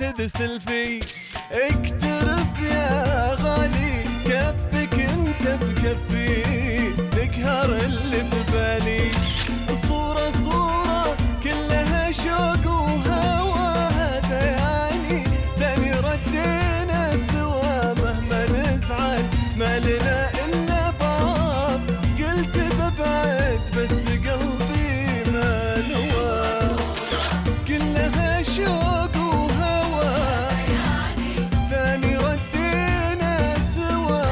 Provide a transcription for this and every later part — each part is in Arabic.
ناخذ سيلفي. اقترب يا غالي كفك انت بكفي، نقهر اللي في بالي. الصورة صورة كلها شوق وهوى، هذا يعني ثاني ردينا سوا. مهما نزعل ما لنا الا بعض، قلت ببعد بس قلبي ما نوى. كلها شوق وهوى، ثاني ردينا سوا.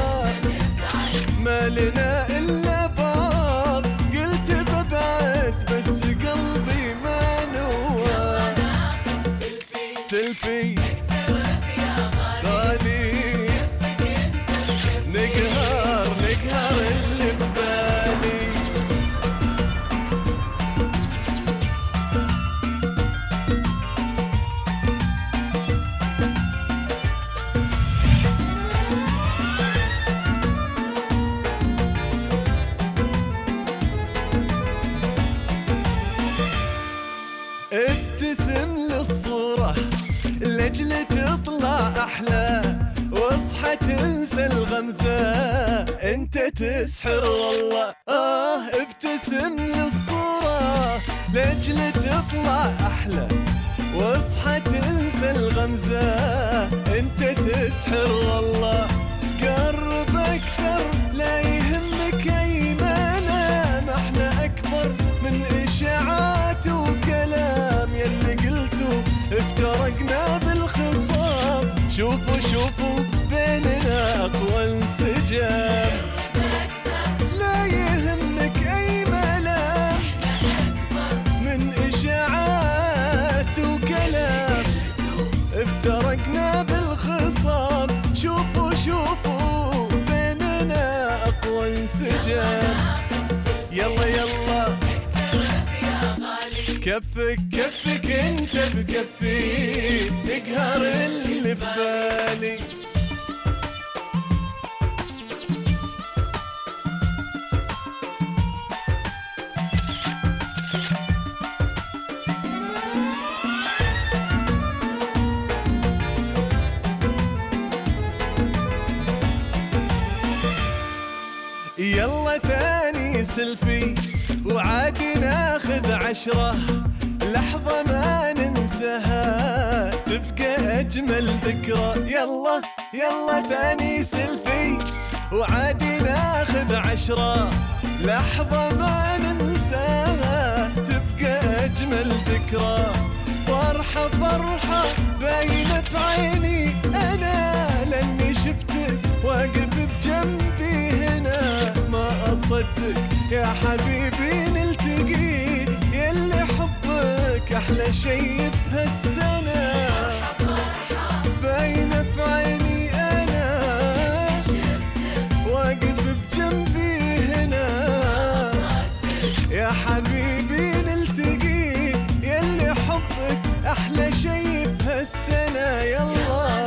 ما لنا الا بعض، قلت ببعد بس قلبي ما نوى. سيلفي غالي، نقهر اللي في بالي. ابتسم للصورة لأجل تطلع أحلى، واصحى تنسى الغمزة انت تسحر والله. ابتسم للصورة لأجل تطلع أحلى، واصحى تنسى الغمزة انت تسحر والله. قرب أكثر لا يهمك أي معنى، ما احنا أكبر من إشاعات وكلام. يلي قلتوا افترقنا بالخصام، شوفوا شوفوا بيننا أقوى انسجام. لا يهمك أي ملام من إشاعات وكلام، افترقنا بالخصام. شوفوا شوفوا بيننا أقوى انسجام. يلا يلا كفك انت بكفي، نقهر اللي في بالي. يلا ثاني سيلفي وعادي ناخذ 10، لحظة ما ننساها تبقى أجمل ذكرى. يلا يلا ثاني سيلفي وعادي ناخذ 10، لحظة ما ننساها تبقى أجمل ذكرى. فرحة فرحة باينة في عيني أنا، لأني شفتك واقف بجنبي هنا. ما أصدق يا حبيبي نلتقي، يلي حبك أحلى شي في هالسنة. باينة في عيني أنا، واقف بجنبي هنا. يا حبيبي نلتقي، يلي حبك أحلى شي في هالسنة. يلا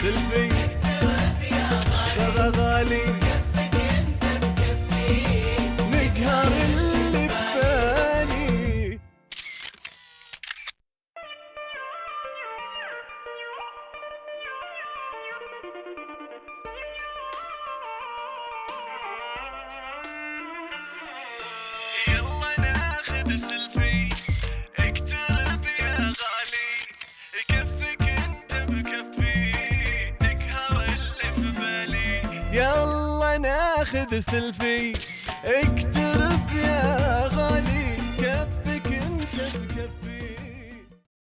سيلفي غالي، نقهر اللي في بالي. يلا ناخذ سيلفي، اقترب يا غالي كفك انت بكفي، نقهر اللي في بالي. يلا ناخذ سيلفي، اقترب يا غالي